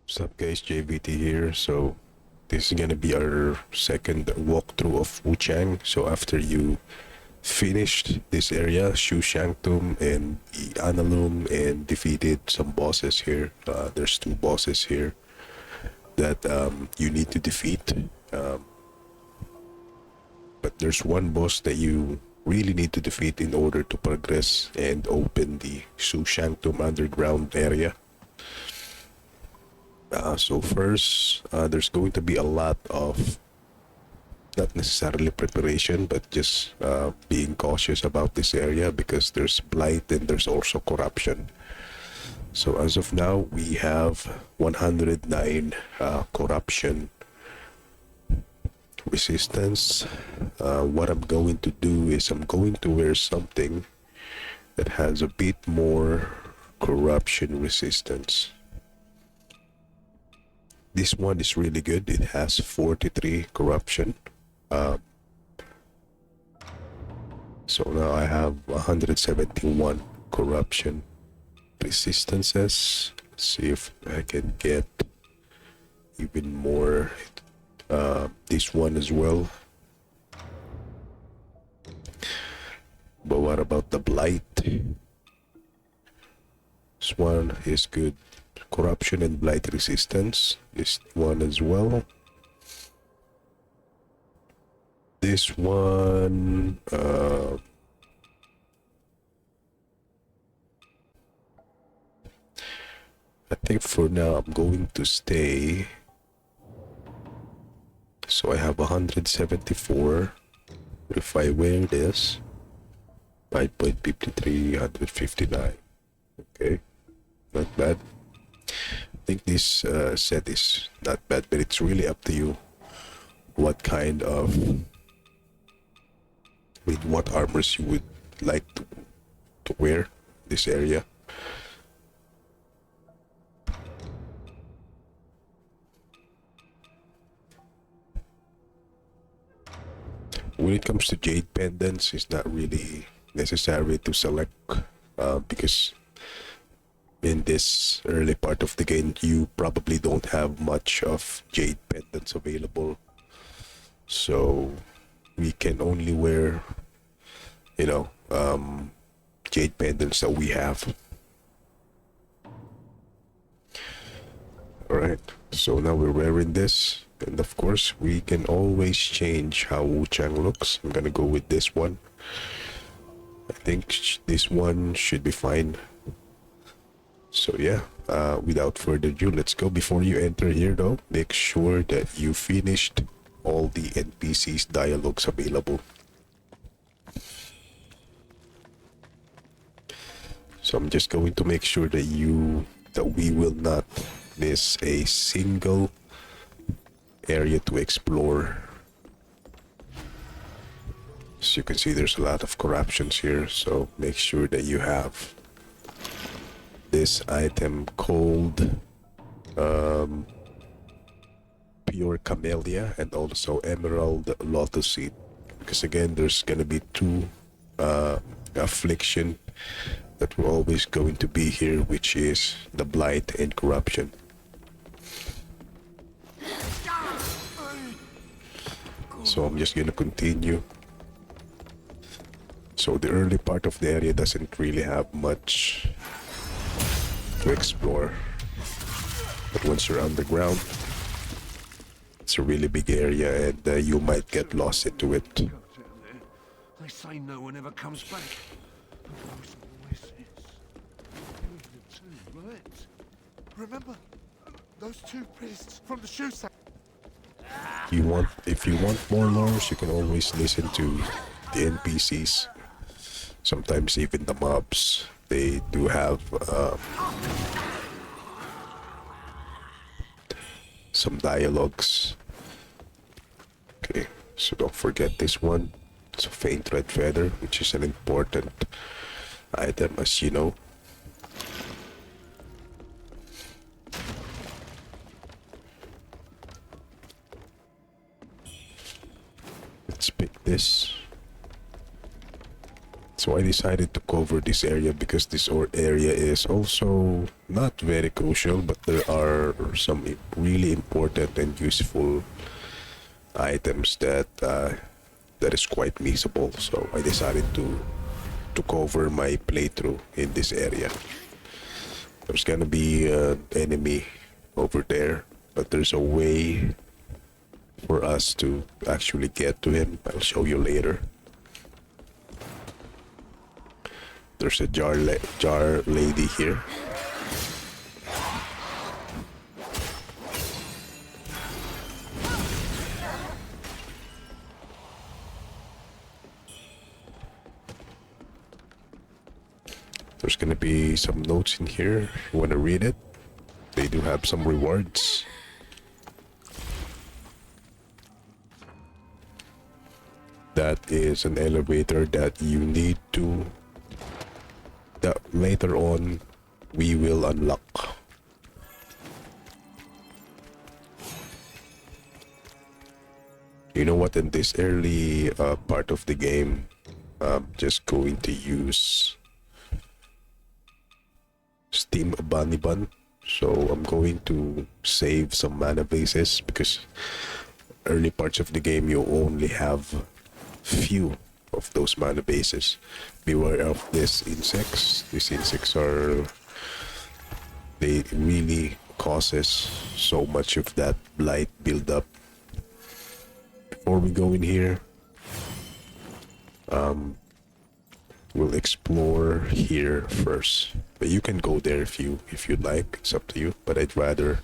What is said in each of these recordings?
What's up guys, JVT here. So this is gonna be our second walkthrough of Wuchang. So after you finished this area, Shu Sanctum and the Analum, and defeated some bosses here. There's two bosses here that you need to defeat. But there's one boss that you really need to defeat in order to progress and open the Shu Sanctum underground area. So first, there's going to be a lot of not necessarily preparation, but just being cautious about this area because there's blight and there's also corruption. So as of now, we have 109 corruption resistance. What I'm going to do is I'm going to wear something that has a bit more corruption resistance. This one is really good. It has 43 corruption. So now I have 171 corruption resistances. Let's see if I can get even more. This one as well. But what about the blight? This one is good. Corruption and blight resistance. This one as well. This one I think for now I'm going to stay. So I have 174. If I wear this, 5.53, 159. Okay, not bad. I think this set is not bad, but it's really up to you what kind of, with what armors you would like to wear this area. When it comes to jade pendants, it's not really necessary to select because in this early part of the game you probably don't have much of jade pendants available, so we can only wear, you know, jade pendants that we have. Alright, so now we're wearing this, and of course we can always change how Wuchang looks. I'm gonna go with this one. I think this one should be fine. So yeah, without further ado, let's go. Before you enter here though, make sure that you finished all the NPC's dialogues available. So I'm just going to make sure that we will not miss a single area to explore. As you can see, there's a lot of corruptions here, so make sure that you have this item called pure camellia and also emerald lotus seed, because again there's gonna be two affliction that we're always going to be here, which is the blight and corruption. So I'm just gonna continue. So the early part of the area doesn't really have much to explore, but once you're underground, it's a really big area and you might get lost into it. They say no one ever comes back. Those voices. Right. Remember those two priests from the Shu Sanctum? If you want more lores, you can always listen to the NPCs. Sometimes even the mobs, they do have some dialogues. Okay, so don't forget this one. It's a faint red feather, which is an important item, as you know. Let's pick this. It's So I decided to cover this area because this area is also not very crucial, but there are some really important and useful items that that is quite missable. So I decided to cover my playthrough in this area. There's gonna be an enemy over there, but there's a way for us to actually get to him. I'll show you later. There's a jar lady here. There's gonna be some notes in here if you want to read it. They do have some rewards. That is an elevator that you need to, that later on we will unlock. You know what, in this early part of the game, I'm just going to use Steam Bunny Bun. So I'm going to save some mana bases because early parts of the game you only have few of those mana bases. Beware of these insects. These insects are, they really causes so much of that blight build-up. Before we go in here, we'll explore here first. But you can go there if you'd like. It's up to you. But I'd rather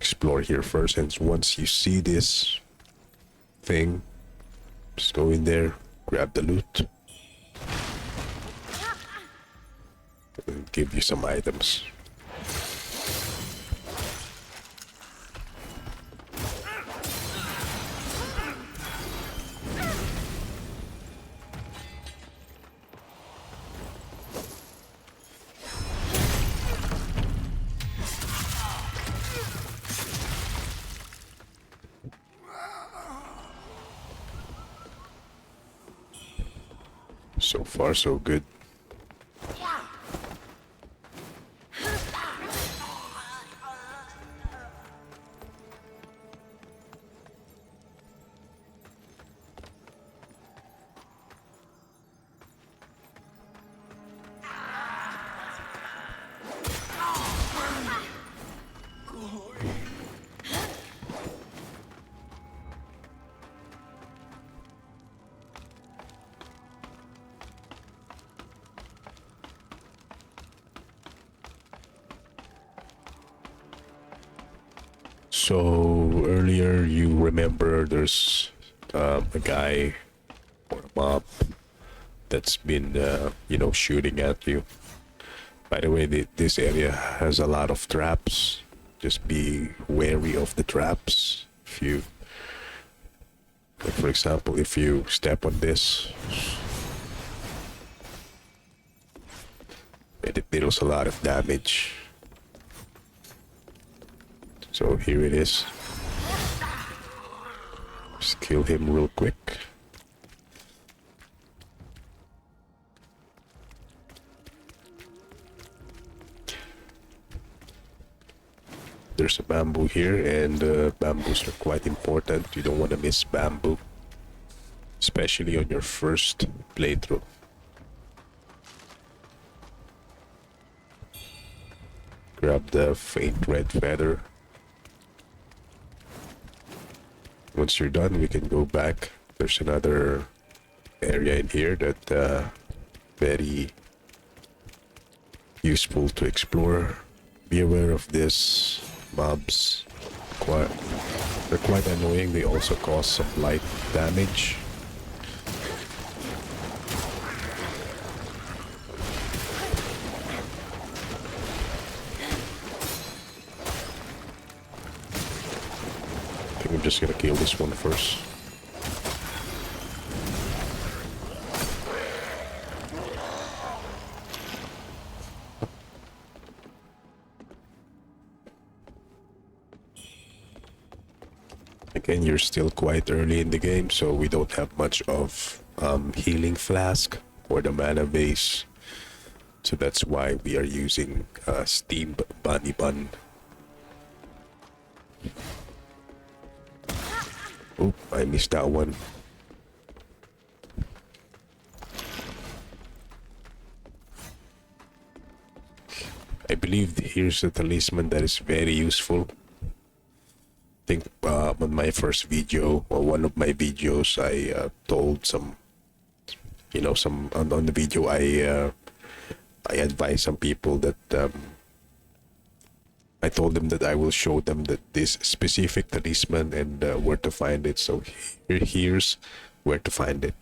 explore here first. And once you see this thing, just go in there, grab the loot, and give you some items. So far, so good. So earlier you remember there's a guy or a mob that's been shooting at you. By the way, this area has a lot of traps. Just be wary of the traps. If you, like for example, if you step on this, it deals a lot of damage. So here it is. Just kill him real quick. There's a bamboo here, and bamboos are quite important. You don't want to miss bamboo, especially on your first playthrough. Grab the faint red feather. Once you're done, we can go back. There's another area in here that very useful to explore. Be aware of this mobs. They're quite annoying. They also cause some light damage. I think I'm just gonna kill this one first. Again, you're still quite early in the game, so we don't have much of healing flask for the mana base. So that's why we are using Steam Bunny Bun. Oh, I missed that one. I believe here's a talisman that is very useful. I think on my first video, or one of my videos, I told some, some on the video, I advised some people that I told them that I will show them that this specific talisman and where to find it. So here's where to find it.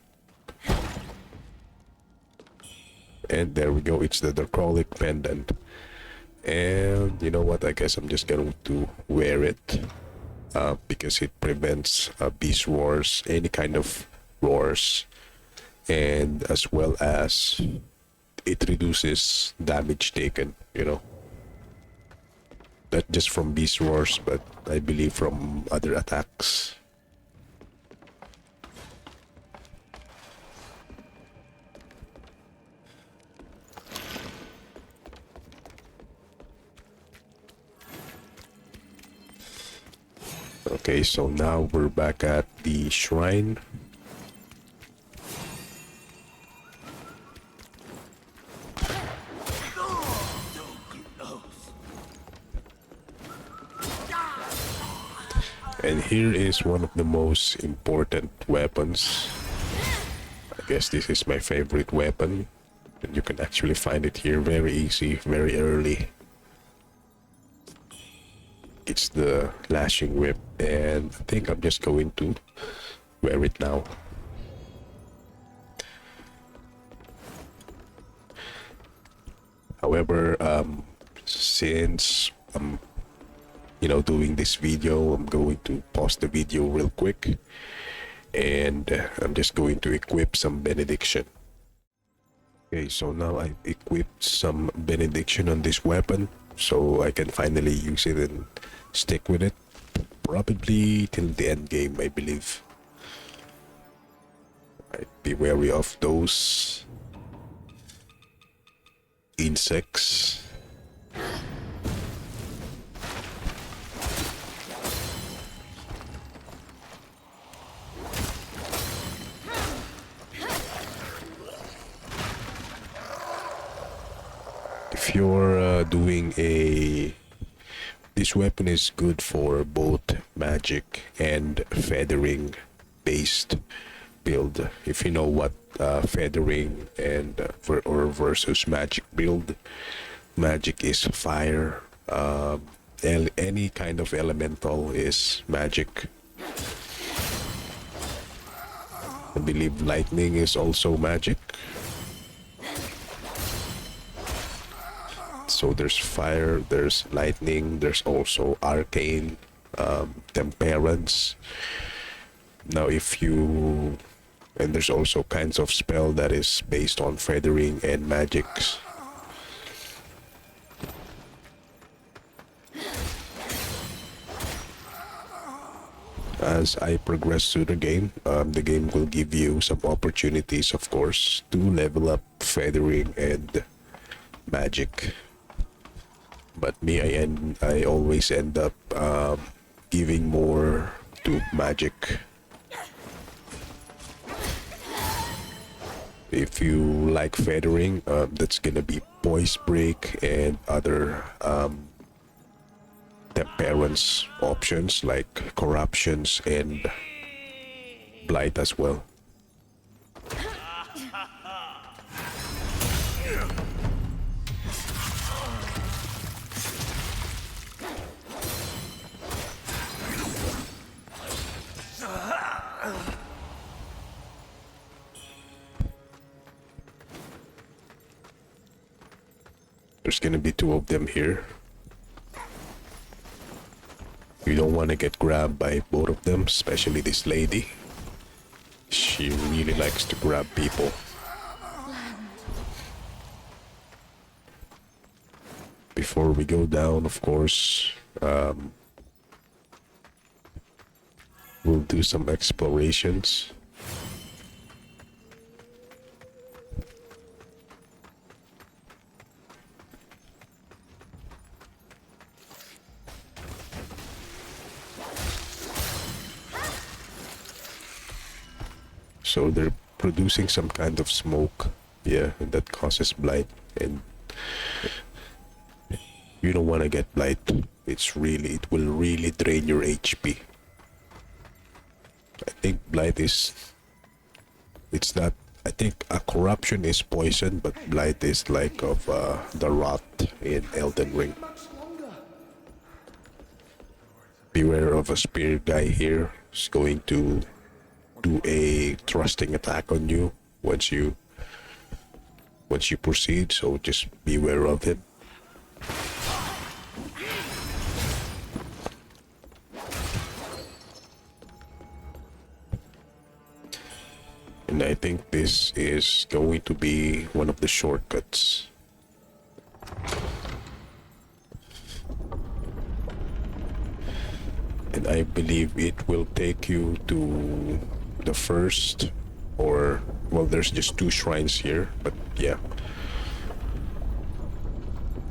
And there we go. It's the Dracolich Pendant. And you know what? I guess I'm just going to wear it because it prevents beast roars, any kind of roars, and as well as it reduces damage taken, not just from beast roars, but I believe from other attacks. Okay, so now we're back at the shrine. And here is one of the most important weapons. I guess this is my favorite weapon. And you can actually find it here very easy, very early. It's the Lashing Whip, and I think I'm just going to wear it now. However, since I'm doing this video, I'm going to pause the video real quick, and I'm just going to equip some benediction. Okay, so now I equipped some benediction on this weapon, so I can finally use it and stick with it, probably till the end game, I believe. Right, be wary of those insects. If you're doing this weapon is good for both magic and feathering based build. If you know what feathering and or versus magic build, magic is fire. Any kind of elemental is magic. I believe lightning is also magic. So there's fire, there's lightning, there's also arcane, temperance. Now and there's also kinds of spell that is based on feathering and magics. As I progress through the game will give you some opportunities, of course, to level up feathering and magic. But me, I always end up giving more to magic. If you like feathering, that's gonna be poise break and other temperance options like corruptions and blight as well. There's gonna be two of them here. You don't want to get grabbed by both of them, especially this lady. She really likes to grab people. Before we go down, of course, we'll do some explorations. So they're producing some kind of smoke, yeah, and that causes blight, and you don't want to get blight. It will really drain your HP. I think blight is, it's not, I think a corruption is poison, but blight is like of the rot in Elden Ring. Beware of a spear guy here. He's going to do a thrusting attack on you once you proceed, so just beware of him. And I think this is going to be one of the shortcuts. And I believe it will take you to the first, or, well, there's just 2 shrines here, but yeah.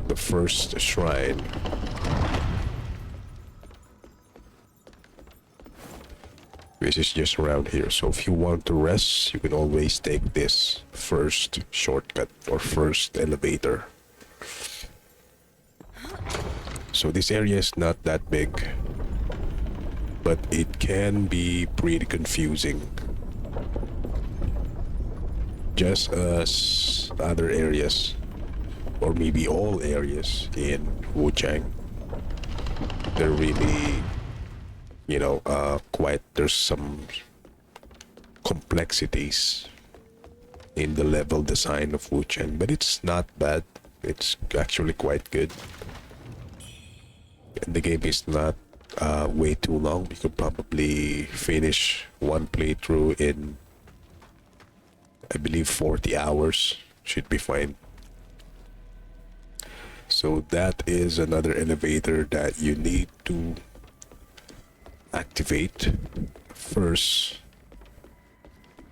The first shrine. This is just around here, so if you want to rest, you can always take this first shortcut or first elevator. So this area is not that big, but it can be pretty confusing, just as other areas, or maybe all areas in Wuchang. They're really, quite, there's some complexities in the level design of Wuchang, but it's not bad. It's actually quite good. And the game is not way too long. You could probably finish one playthrough in, I believe, 40 hours. Should be fine. So that is another elevator that you need to activate. First,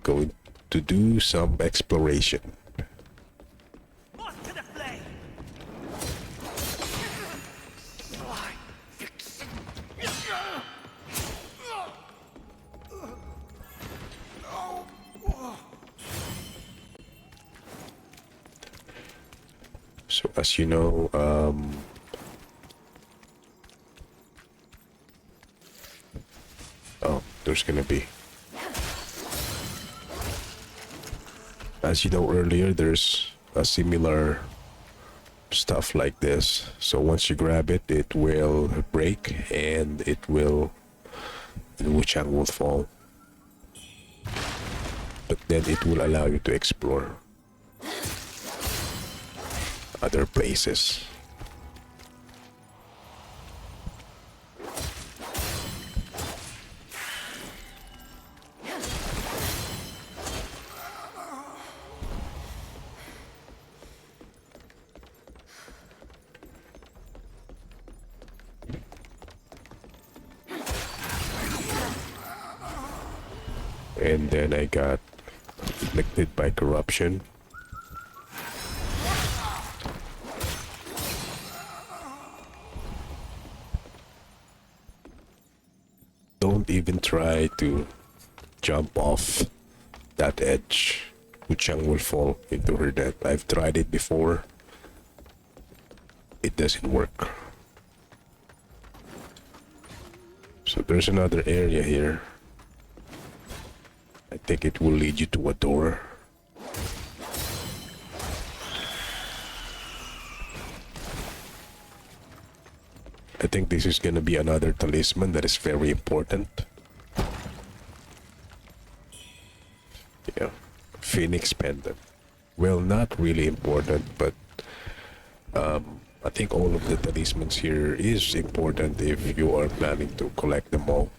going to do some exploration. So as you know, there's gonna be, as you know earlier, there's a similar stuff like this. So once you grab it, it will break and the Wuchang will fall. But then it will allow you to explore other places. And then I got afflicted by corruption. Don't even try to jump off that edge. Wuchang will fall into her death. I've tried it before. It doesn't work. So there's another area here. I think it will lead you to a door. I think this is gonna be another talisman that is very important. Yeah, Phoenix Pendant. Well, not really important, but I think all of the talismans here is important if you are planning to collect them all.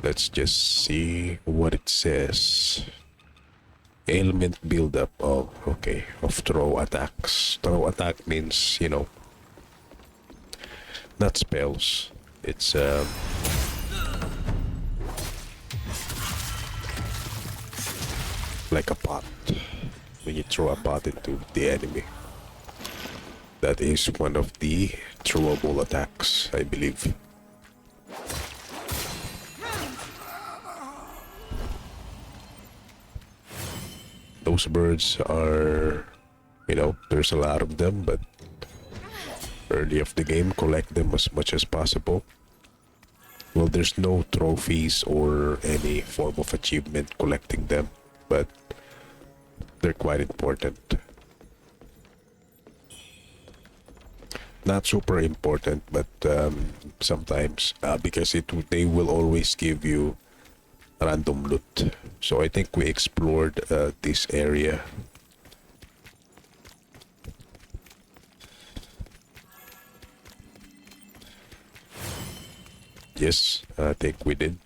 Let's just see what it says. Ailment buildup. Oh, okay. Of throw attacks. Throw attack means, not spells. It's like a pot. When you throw a pot into the enemy. That is one of the throwable attacks, I believe. those birds are, you know, there's a lot of them, but early of the game, collect them as much as possible. Well, there's no trophies or any form of achievement collecting them, but they're quite important. Not super important, but sometimes because they will always give you random loot. So I think we explored this area. Yes, I think we did.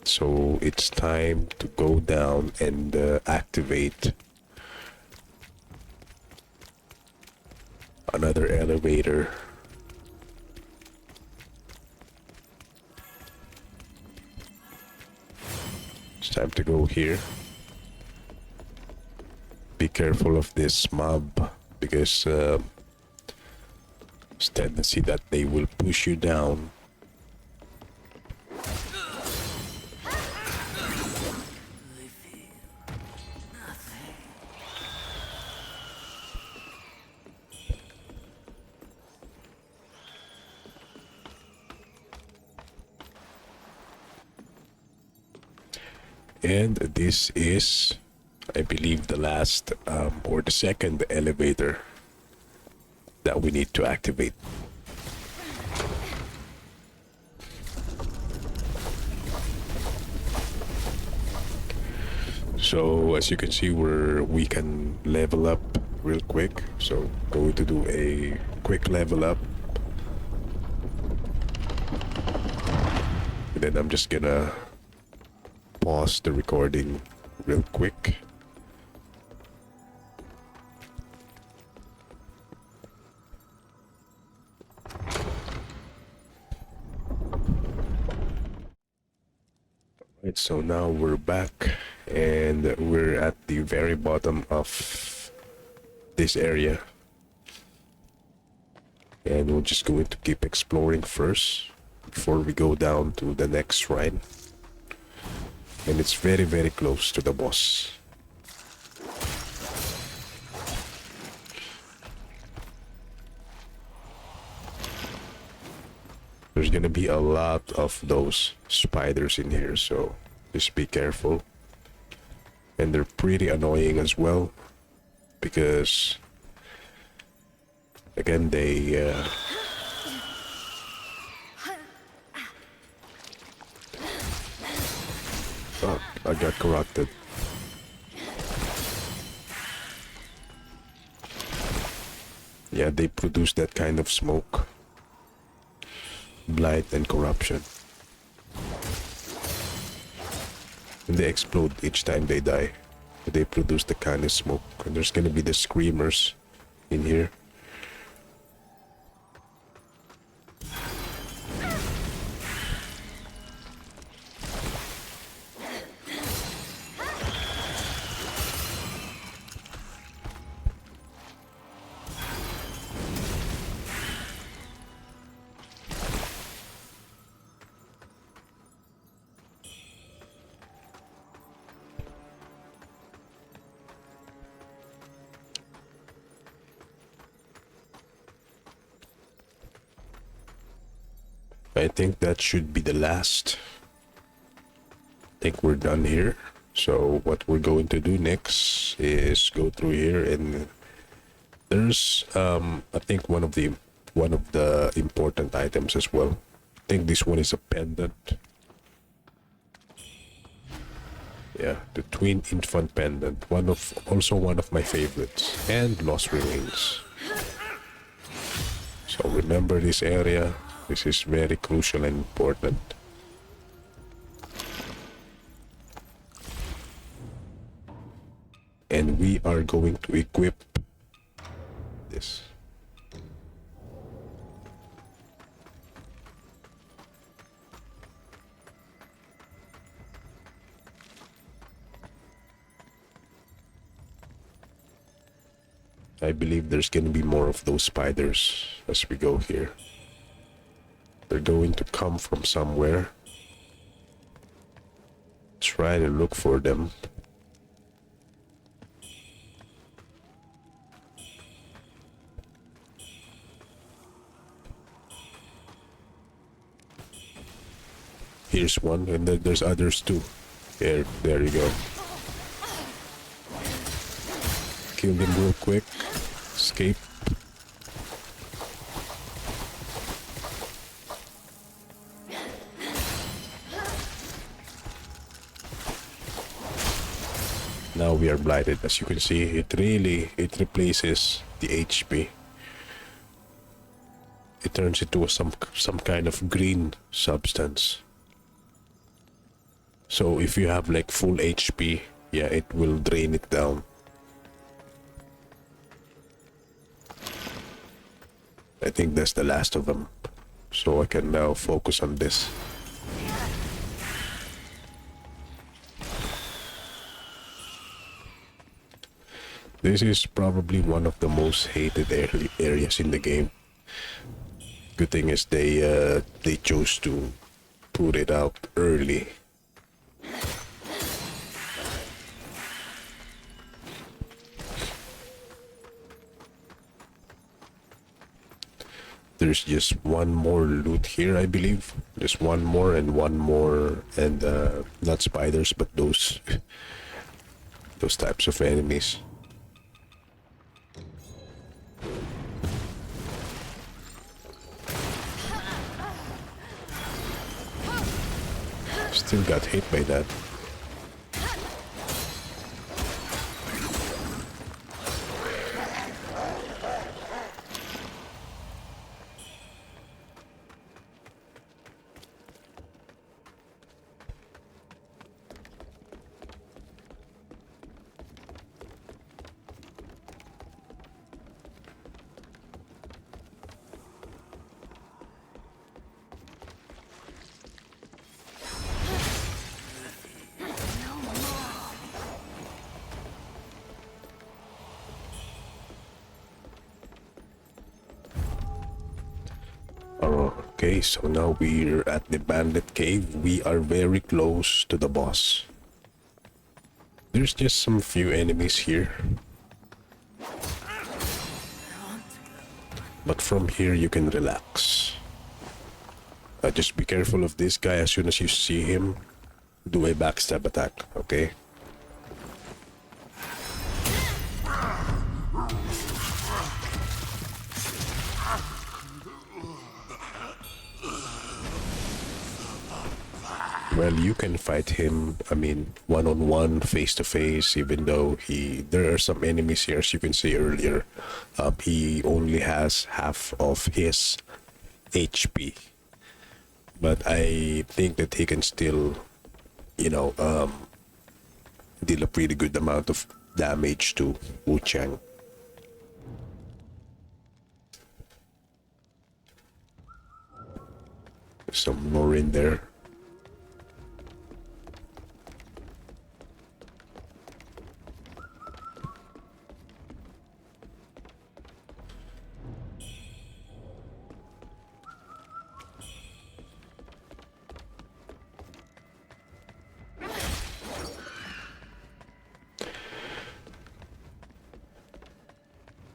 So it's time to go down and activate another elevator. It's time to go here. Be careful of this mob because there's tendency that they will push you down. And this is, I believe, the last or the second elevator that we need to activate. So as you can see, we can level up real quick. So going to do a quick level up. And then I'm just gonna pause the recording real quick. Right, so now we're back and we're at the very bottom of this area. And we're just going to keep exploring first before we go down to the next shrine. And it's very, very close to the boss. There's gonna be a lot of those spiders in here, so just be careful. And they're pretty annoying as well, because again they oh, I got corrupted. Yeah, they produce that kind of smoke. Blight and corruption. And they explode each time they die. They produce the kind of smoke. And there's gonna be the screamers in here. I think that should be the last. I think we're done here. So what we're going to do next is go through here, and there's I think one of the important items as well. I think this one is a pendant. Yeah, the twin infant pendant. Also one of my favorites, and lost remains. So remember this area. This is very crucial and important. And we are going to equip this. I believe there's going to be more of those spiders as we go here. They're going to come from somewhere. try to look for them. Here's one, and then there's others too. There you go. Kill them real quick. Escape. Now we are blighted. As you can see, it replaces the HP. It turns into some kind of green substance. So if you have like full HP, yeah, it will drain it down. I think that's the last of them. So I can now focus on this. This is probably one of the most hated areas in the game. Good thing is they chose to put it out early. There's just one more loot here, I believe. Just one more, and not spiders, but those types of enemies. Still got hit by that. Okay, so now we're at the bandit cave. We are very close to the boss. There's just some few enemies here. But from here you can relax. Just be careful of this guy. As soon as you see him, do a backstab attack, okay? Well, you can fight him, I mean, one-on-one, face-to-face, even though there are some enemies here, as you can see earlier. He only has half of his HP. But I think that he can still, deal a pretty good amount of damage to Wuchang. Some more in there.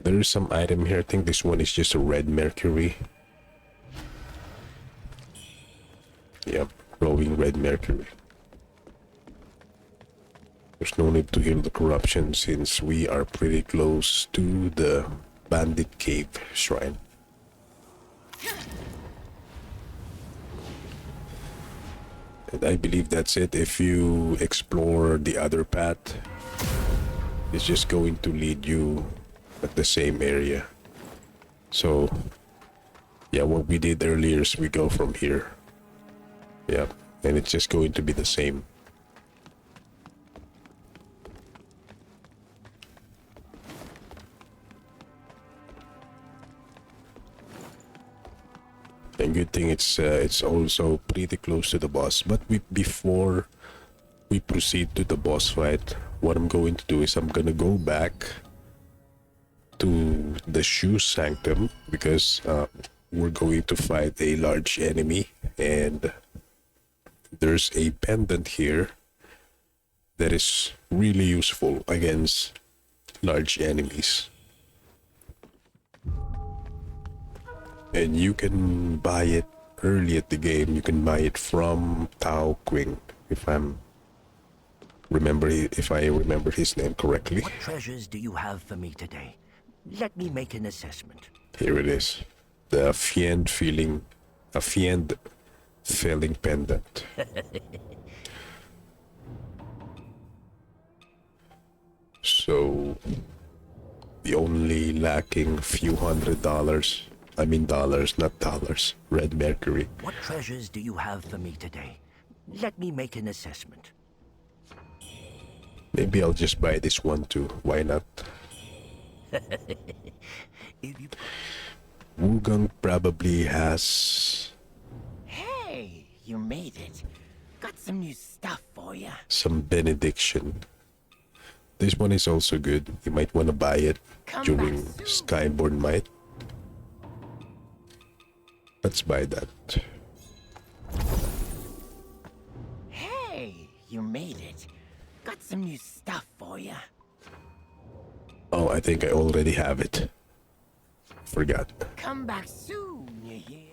There is some item here. I think this one is just a red mercury. Yep, glowing red mercury. There's no need to heal the corruption since we are pretty close to the bandit cave shrine. And I believe that's it. If you explore the other path, it's just going to lead you at the same area. So yeah, what we did earlier is we go from here. Yeah, and it's just going to be the same. And good thing it's also pretty close to the boss. But before we proceed to the boss fight, what I'm going to do is I'm gonna go back to the Shu Sanctum because we're going to fight a large enemy, and there's a pendant here that is really useful against large enemies. And you can buy it early at the game. You can buy it from Tao Qing, if I remember his name correctly. What treasures do you have for me today? Let me make an assessment. Here it is. The Fiend Filling Pendant. So we only lacking a few $100. I mean dollars, not dollars. Red Mercury. What treasures do you have for me today? Let me make an assessment. Maybe I'll just buy this one too. Why not? Wuchang probably has Hey, you made it. Got some new stuff for you. some benediction. This one is also good. You might want to buy it during Skyborn Might. Let's buy that. Hey, you made it. Got some new stuff for you. Oh, I think I already have it. Forgot. Come back soon, you hear?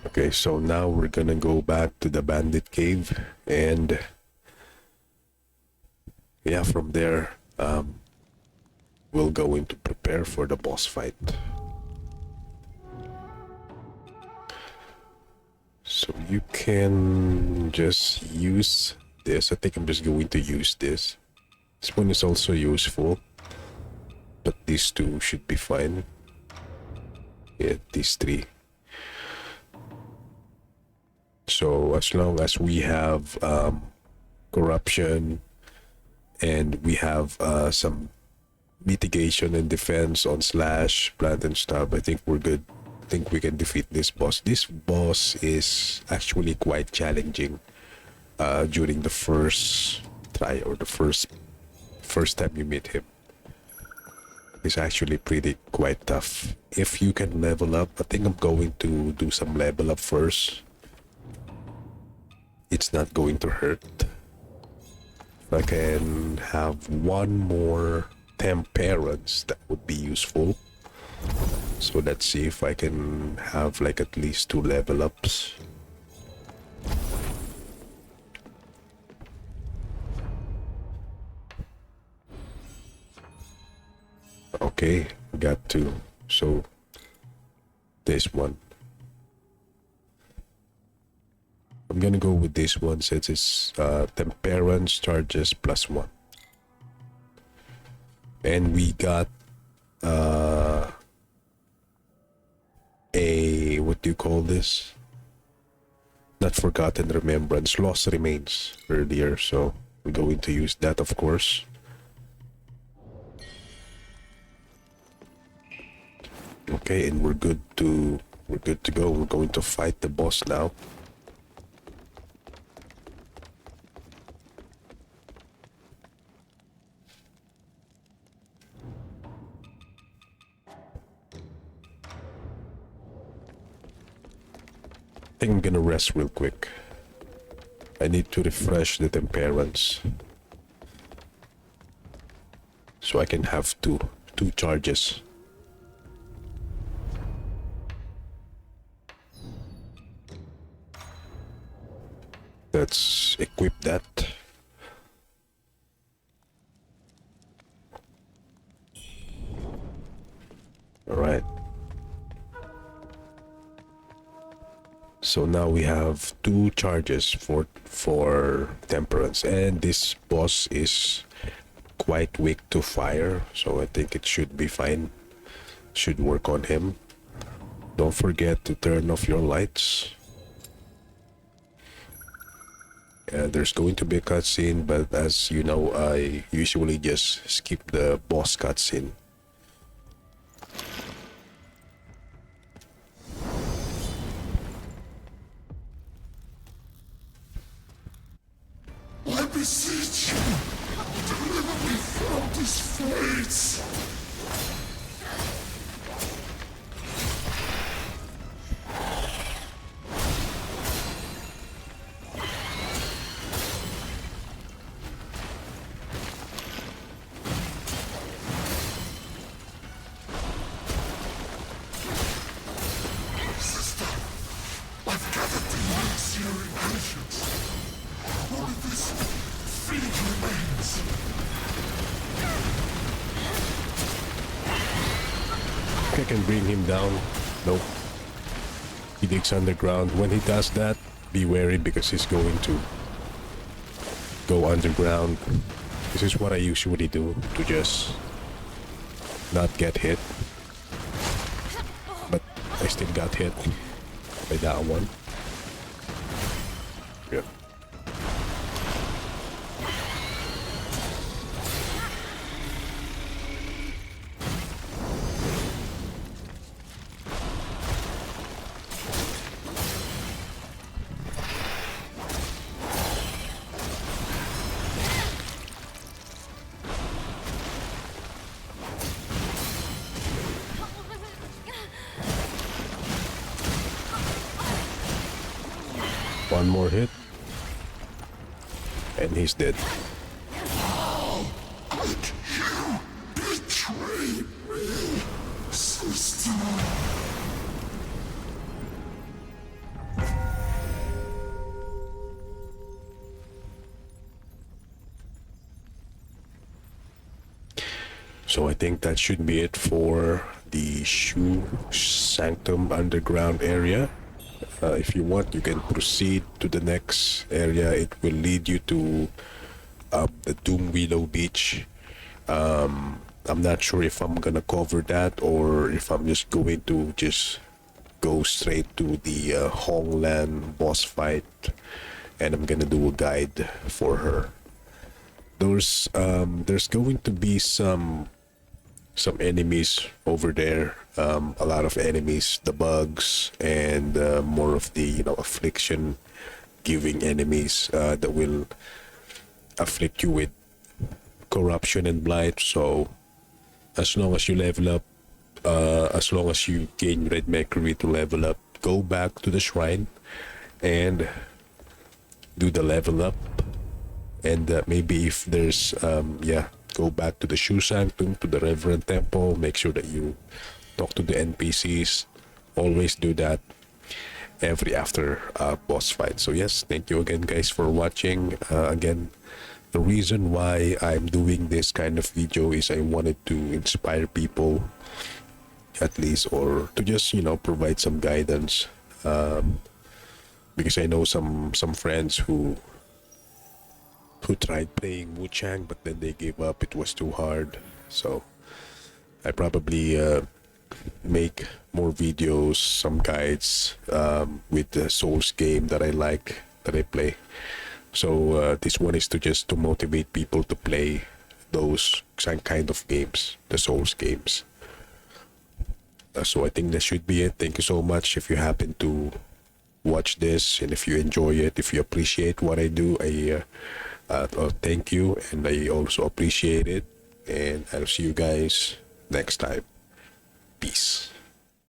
Okay, so now we're gonna go back to the bandit cave, and yeah, from there, we'll go in to prepare for the boss fight. So you can just use this. I think I'm just going to use this. This one is also useful, but these two should be fine. Yeah, these three. So as long as we have corruption and we have some mitigation and defense on slash, plant and stuff, I think we're good. I think we can defeat this boss. This boss is actually quite challenging during the first try, or the first time you meet him. It's actually quite tough. If you can level up, I think I'm going to do some level up first. It's not going to hurt. If I can have one more temperance, that would be useful. So let's see if I can have like at least 2 level ups. Okay, got 2. So this one. I'm gonna go with this one since it's temperance charges +1. And we got a, what do you call this? Not forgotten remembrance, lost remains earlier, so we're going to use that, of course. Okay, and we're good to go. We're going to fight the boss now. I think I'm gonna rest real quick. I need to refresh the temperance so I can have two charges. Let's equip that. All right. So now we have 2 charges for temperance, and this boss is quite weak to fire, so I think it should be fine. Should work on him. Don't forget to turn off your lights. There's going to be a cutscene, but as you know, I usually just skip the boss cutscene. I beseech you, deliver me from this fate. I can bring him down. Nope. He digs underground. When he does that, be wary because he's going to go underground. This is what I usually do to just not get hit. But I still got hit by that one. Yeah. One more hit. And he's dead. So I think that should be it for the Shu Sanctum underground area. If you want, you can proceed to the next area. It will lead you to the Doom Willow Beach. I'm not sure if I'm gonna cover that or if I'm just going to just go straight to the Honglan boss fight, and I'm gonna do a guide for her. There's going to be some enemies over there, a lot of enemies, the bugs, and more of the affliction giving enemies that will afflict you with corruption and blight. So as long as you level up, as long as you gain red mercury to level up, go back to the shrine and do the level up. And maybe if there's go back to the Shu Sanctum, to the Reverend Temple. Make sure that you talk to the NPCs. Always do that every after boss fight. So yes, thank you again guys for watching. Again, the reason why I'm doing this kind of video is I wanted to inspire people at least, or to just provide some guidance, because I know some friends who tried playing Wuchang, but then they gave up. It was too hard. So I probably make more videos, some guides with the Souls game that I like, that I play. So this one is to motivate people to play those kind of games, the Souls games. So I think that should be it. Thank you so much. If you happen to watch this and if you enjoy it, if you appreciate what I do, I thank you, and I also appreciate it, and I'll see you guys next time. Peace.